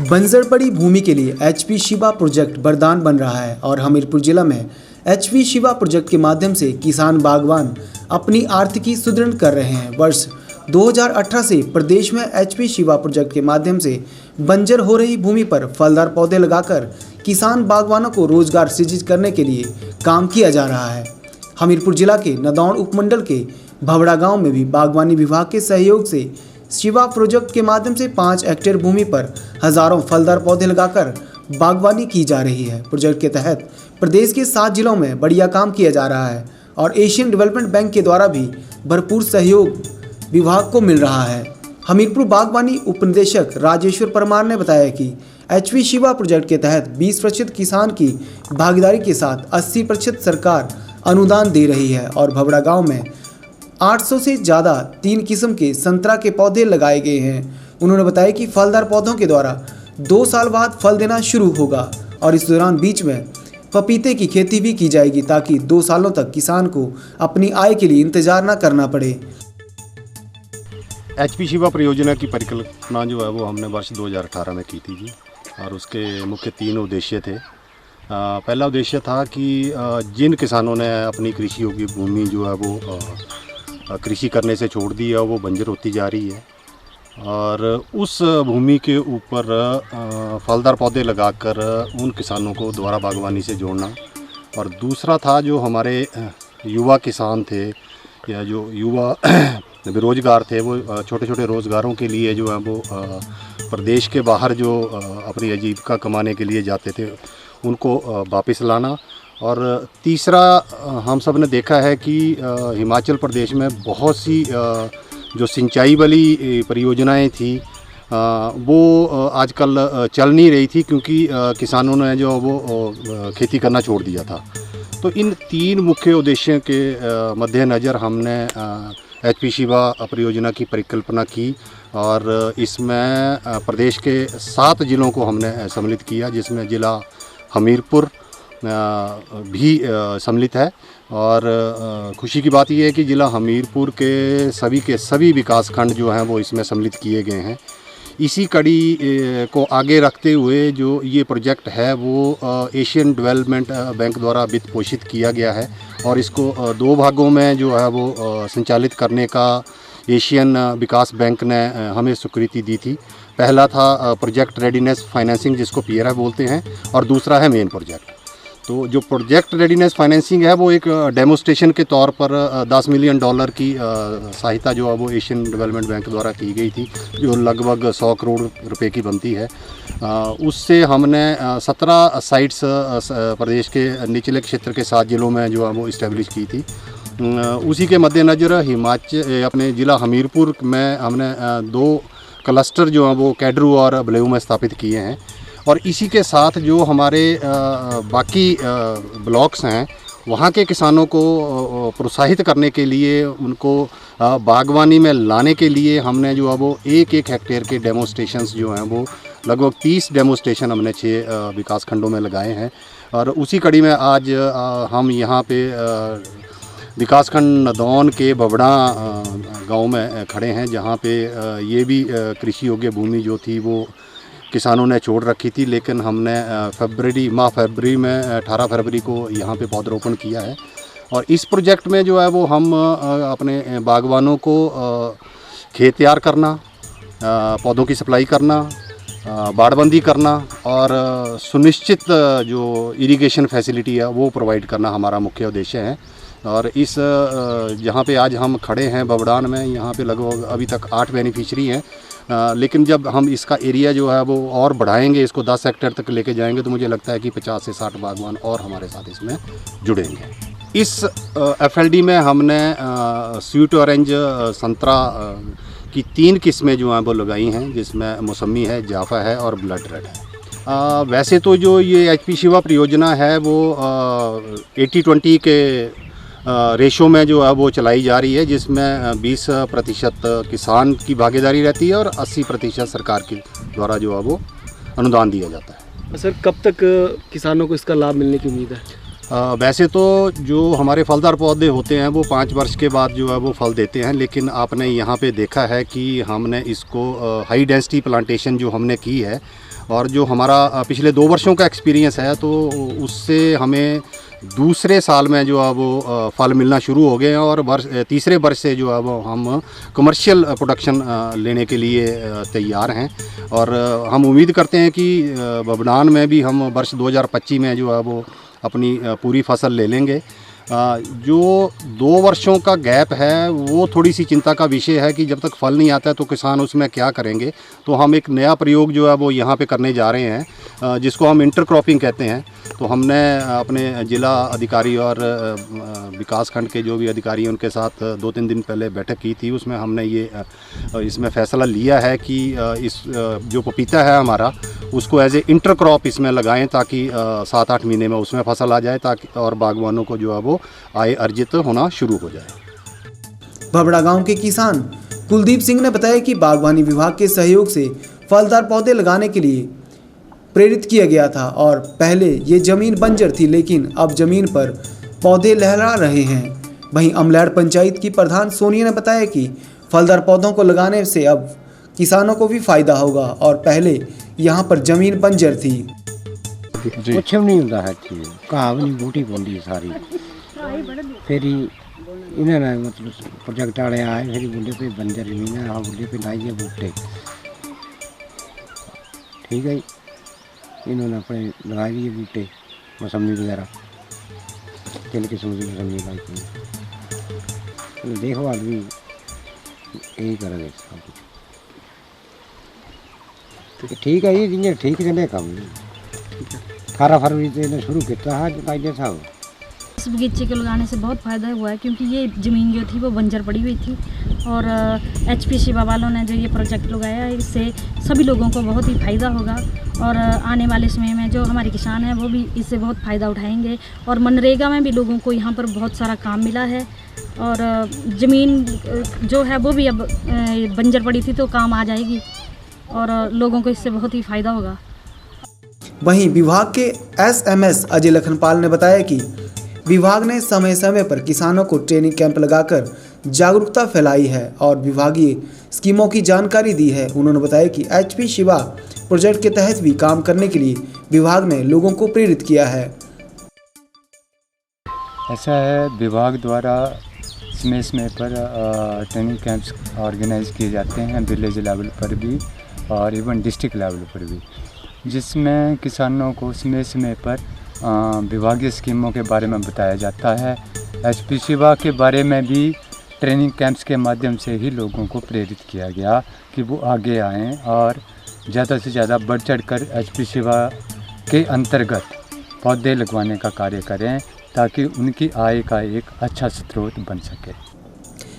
बंजर पड़ी भूमि के लिए एचपी शिवा प्रोजेक्ट वरदान बन रहा है और हमीरपुर जिला में एचपी शिवा प्रोजेक्ट के माध्यम से किसान बागवान अपनी आर्थिकी सुदृढ़ कर रहे हैं। वर्ष 2018 से प्रदेश में एचपी शिवा प्रोजेक्ट के माध्यम से बंजर हो रही भूमि पर फलदार पौधे लगाकर किसान बागवानों को रोजगार सृजित करने के लिए काम किया जा रहा है। हमीरपुर जिला के नदौड़ उपमंडल के भवड़ा गांव में भी बागवानी विभाग के सहयोग से शिवा प्रोजेक्ट के माध्यम से 5 हेक्टेयर भूमि पर हजारों फलदार पौधे लगाकर बागवानी की जा रही है। प्रोजेक्ट के तहत प्रदेश के 7 जिलों में बढ़िया काम किया जा रहा है और एशियन डेवलपमेंट बैंक के द्वारा भी भरपूर सहयोग विभाग को मिल रहा है। हमीरपुर बागवानी उपनिदेशक राजेश्वर परमार ने बताया कि एचपी शिवा प्रोजेक्ट के तहत 20% किसान की भागीदारी के साथ 80% सरकार अनुदान दे रही है और भवड़ा गाँव में 800 से ज़्यादा 3 किस्म के संतरा के पौधे लगाए गए हैं। उन्होंने बताया कि फलदार पौधों के द्वारा 2 साल बाद फल देना शुरू होगा और इस दौरान बीच में पपीते की खेती भी की जाएगी ताकि 2 सालों तक किसान को अपनी आय के लिए इंतजार न करना पड़े। एचपी शिवा परियोजना की परिकल्पना जो है वो हमने वर्ष 2018 में की थी जी, और उसके मुख्य 3 उद्देश्य थे। पहला उद्देश्य था कि जिन किसानों ने अपनी कृषि योग्य भूमि जो है वो कृषि करने से छोड़ दी है वो बंजर होती जा रही है और उस भूमि के ऊपर फलदार पौधे लगाकर उन किसानों को दोबारा बागवानी से जोड़ना। और दूसरा था जो हमारे युवा किसान थे या जो युवा बेरोजगार थे वो छोटे छोटे रोज़गारों के लिए जो है वो प्रदेश के बाहर जो अपनी आजीविका कमाने के लिए जाते थे उनको वापस लाना। और तीसरा हम सब ने देखा है कि हिमाचल प्रदेश में बहुत सी जो सिंचाई वाली परियोजनाएं थी वो आजकल चल नहीं रही थी क्योंकि किसानों ने जो वो खेती करना छोड़ दिया था। तो इन 3 मुख्य उद्देश्यों के मद्देनज़र हमने एचपी शिवा परियोजना की परिकल्पना की और इसमें प्रदेश के 7 जिलों को हमने सम्मिलित किया, जिसमें ज़िला हमीरपुर भी सम्मिलित है। और खुशी की बात यह है कि ज़िला हमीरपुर के सभी विकासखंड जो हैं वो इसमें सम्मिलित किए गए हैं। इसी कड़ी को आगे रखते हुए जो ये प्रोजेक्ट है वो एशियन डेवलपमेंट बैंक द्वारा वित्त पोषित किया गया है और इसको 2 भागों में जो है वो संचालित करने का एशियन विकास बैंक ने हमें स्वीकृति दी थी। पहला था प्रोजेक्ट रेडीनेस फाइनेंसिंग, जिसको PRF बोलते हैं, और दूसरा है मेन प्रोजेक्ट। तो जो प्रोजेक्ट रेडीनेस फाइनेंसिंग है वो एक डेमोस्ट्रेशन के तौर पर $10 मिलियन की सहायता जो है वो एशियन डेवलपमेंट बैंक द्वारा की गई थी, जो लगभग 100 करोड़ रुपए की बनती है। उससे हमने 17 साइट्स प्रदेश के निचले क्षेत्र के 7 जिलों में जो है वो इस्टेब्लिश की थी। उसी के मद्देनज़र अपने ज़िला हमीरपुर में हमने 2 क्लस्टर जो हैं वो कैडरू और बलेऊ में स्थापित किए हैं। और इसी के साथ जो हमारे बाकी ब्लॉक्स हैं वहाँ के किसानों को प्रोत्साहित करने के लिए, उनको बागवानी में लाने के लिए हमने जो है वो 1-1 हेक्टेयर के डेमोस्ट्रेशंस जो हैं वो लगभग 30 डेमोस्ट्रेशन हमने 6 विकास खंडों में लगाए हैं। और उसी कड़ी में आज हम यहाँ पे विकासखंड नदौन के भवड़ा गांव में खड़े हैं, जहाँ पे ये भी कृषि योग्य भूमि जो थी वो किसानों ने छोड़ रखी थी, लेकिन हमने फरवरी में 18 फरवरी को यहाँ पे पौधरोपण किया है। और इस प्रोजेक्ट में जो है वो हम अपने बागवानों को खेत तैयार करना, पौधों की सप्लाई करना, बाड़बंदी करना और सुनिश्चित जो इरिगेशन फैसिलिटी है वो प्रोवाइड करना हमारा मुख्य उद्देश्य है। और इस जहाँ पे आज हम खड़े हैं भवड़ान में, यहाँ पे लगभग अभी तक 8 बेनिफिशरी हैं, लेकिन जब हम इसका एरिया जो है वो और बढ़ाएंगे, इसको 10 हेक्टेयर तक लेके जाएंगे, तो मुझे लगता है कि 50 से 60 बागवान और हमारे साथ इसमें जुड़ेंगे। इस FLD में हमने स्वीट ऑरेंज संतरा की 3 किस्में जो हैं वो लगाई हैं, जिसमें मौसमी है, जाफा है और ब्लड रेड है। वैसे तो जो ये एचपी शिवा परियोजना है वो 80-20 के रेशो में जो है वो चलाई जा रही है, जिसमें 20% किसान की भागीदारी रहती है और 80% सरकार के द्वारा जो है वो अनुदान दिया जाता है। सर, कब तक किसानों को इसका लाभ मिलने की उम्मीद है? वैसे तो जो हमारे फलदार पौधे होते हैं वो 5 वर्ष के बाद जो है वो फल देते हैं, लेकिन आपने यहाँ पे देखा है कि हमने इसको हाई डेंसिटी प्लांटेशन जो हमने की है और जो हमारा पिछले 2 वर्षों का एक्सपीरियंस है तो उससे हमें दूसरे साल में जो है वो फल मिलना शुरू हो गए हैं और तीसरे वर्ष से जो है वो हम कमर्शियल प्रोडक्शन लेने के लिए तैयार हैं। और हम उम्मीद करते हैं कि बबनान में भी हम वर्ष 2025 में जो है वो अपनी पूरी फसल ले लेंगे। जो 2 वर्षों का गैप है वो थोड़ी सी चिंता का विषय है कि जब तक फल नहीं आता है तो किसान उसमें क्या करेंगे। तो हम एक नया प्रयोग जो है वो यहाँ पे करने जा रहे हैं जिसको हम इंटरक्रॉपिंग कहते हैं। तो हमने अपने ज़िला अधिकारी और विकास खंड के जो भी अधिकारी हैं उनके साथ 2-3 दिन पहले बैठक की थी। उसमें हमने ये इसमें फ़ैसला लिया है कि इस जो पपीता है हमारा उसको एज ए इंटरक्रॉप इसमें लगाएं ताकि 7-8 महीने में उसमें फसल आ जाए ताकि और बागवानों को जो है वो आय अर्जित होना शुरू हो जाए। भबड़ा गांव के किसान कुलदीप सिंह ने बताया कि बागवानी विभाग के सहयोग से फलदार पौधे लगाने के लिए प्रेरित किया गया था और पहले ये ज़मीन बंजर थी लेकिन अब ज़मीन पर पौधे लहरा रहे हैं। वहीं अमलैड़ पंचायत की प्रधान सोनिया ने बताया कि फलदार पौधों को लगाने से अब किसानों को भी फायदा होगा और पहले यहाँ पर ज़मीन बंजर थी। कुछ नहीं होता है चीज़ घाह नहीं बूटी पौंदी सारी। फिर इन्होंने मतलब प्रोजेक्ट वाले आए फिर बोले पे बंजर जमीन है बोले पे लाइए बूटे। ठीक है इन्होंने अपने लगाए लिए बूटे मौसमी वगैरह किन किस्म की मौसमी लाई थी। देखो आदमी यही करेंगे सब कुछ। ठीक है ये ठीक चले कम 18 फरवरी से इन्हें शुरू किया है कायदे साहब। इस बगीचे को लगाने से बहुत फ़ायदा हुआ है क्योंकि ये ज़मीन जो थी वो बंजर पड़ी हुई थी और HP शिवा वालों ने जो ये प्रोजेक्ट लगाया है इससे सभी लोगों को बहुत ही फ़ायदा होगा और आने वाले समय में जो हमारे किसान हैं वो भी इससे बहुत फ़ायदा उठाएंगे। और मनरेगा में भी लोगों को यहाँ पर बहुत सारा काम मिला है और ज़मीन जो है वो भी अब बंजर पड़ी थी तो काम आ जाएगी और लोगों को इससे बहुत ही फ़ायदा होगा। वहीं विभाग के SMS अजय लखनपाल ने बताया कि विभाग ने समय समय पर किसानों को ट्रेनिंग कैंप लगाकर जागरूकता फैलाई है और विभागीय स्कीमों की जानकारी दी है। उन्होंने बताया कि HP शिवा प्रोजेक्ट के तहत भी काम करने के लिए विभाग ने लोगों को प्रेरित किया है। ऐसा है विभाग द्वारा समय पर ट्रेनिंग कैंप्स ऑर्गेनाइज किए जाते हैं विलेज लेवल पर भी और इवन डिस्ट्रिक्ट लेवल पर भी, जिसमें किसानों को समय पर विभागीय स्कीमों के बारे में बताया जाता है। HP शिवा के बारे में भी ट्रेनिंग कैंप्स के माध्यम से ही लोगों को प्रेरित किया गया कि वो आगे आएँ और ज़्यादा से ज़्यादा बढ़ चढ़ कर HP शिवा के अंतर्गत पौधे लगवाने का कार्य करें ताकि उनकी आय का एक अच्छा स्रोत बन सके।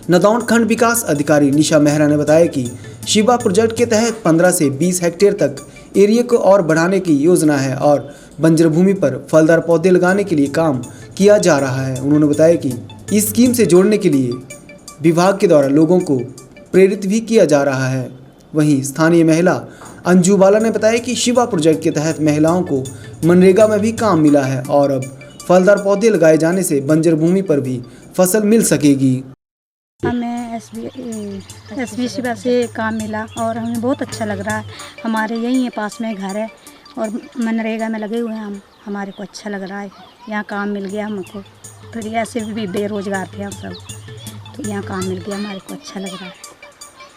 नदौन खंड विकास अधिकारी निशा मेहरा ने बताया कि शिवा प्रोजेक्ट के तहत 15 से 20 हेक्टेयर तक एरिया को और बढ़ाने की योजना है और बंजर भूमि पर फलदार पौधे लगाने के लिए काम किया जा रहा है। उन्होंने बताया कि इस स्कीम से जोड़ने के लिए विभाग के द्वारा लोगों को प्रेरित भी किया जा रहा है। वहीं स्थानीय महिला अंजू बाला ने बताया कि शिवा प्रोजेक्ट के तहत महिलाओं को मनरेगा में भी काम मिला है और अब फलदार पौधे लगाए जाने से बंजर भूमि पर भी फसल मिल सकेगी। हमें SP शिवा से काम मिला और हमें बहुत अच्छा लग रहा है। हमारे यहीं है पास में घर है और मनरेगा में लगे हुए हैं हम, हमारे को अच्छा लग रहा है। यहाँ काम मिल गया हमको, फिर ऐसे भी बेरोज़गार थे हम सब, तो यहाँ काम मिल गया, हमारे को अच्छा लग रहा है।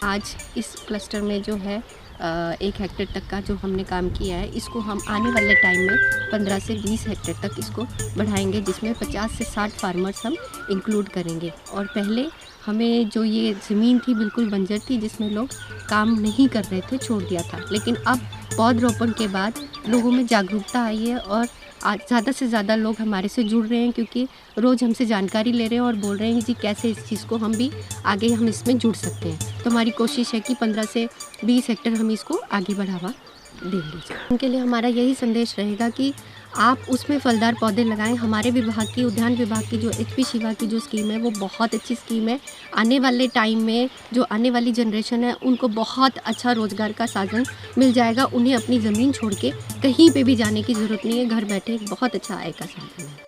आज इस क्लस्टर में जो है 1 हेक्टेयर तक का जो हमने काम किया है इसको हम आने वाले टाइम में 15 से 20 हेक्टेयर तक इसको बढ़ाएंगे, जिसमें 50 से 60 फार्मर्स हम इंक्लूड करेंगे। और पहले हमें जो ये ज़मीन थी बिल्कुल बंजर थी जिसमें लोग काम नहीं कर रहे थे, छोड़ दिया था, लेकिन अब पौधरोपण के बाद लोगों में जागरूकता आई है और आज ज़्यादा से ज़्यादा लोग हमारे से जुड़ रहे हैं क्योंकि रोज़ हमसे जानकारी ले रहे हैं और बोल रहे हैं जी कैसे इस चीज़ को हम भी आगे हम इसमें जुड़ सकते हैं। तो हमारी कोशिश है कि 15 से 20 हेक्टेयर हम इसको आगे बढ़ावा देंगे। उनके लिए हमारा यही संदेश रहेगा कि आप उसमें फलदार पौधे लगाएं। हमारे विभाग की उद्यान विभाग की जो HP शिवा की जो स्कीम है वो बहुत अच्छी स्कीम है। आने वाले टाइम में जो आने वाली जनरेशन है उनको बहुत अच्छा रोज़गार का साधन मिल जाएगा। उन्हें अपनी ज़मीन छोड़ के कहीं पे भी जाने की ज़रूरत नहीं है, घर बैठे बहुत अच्छा आय का साधन है।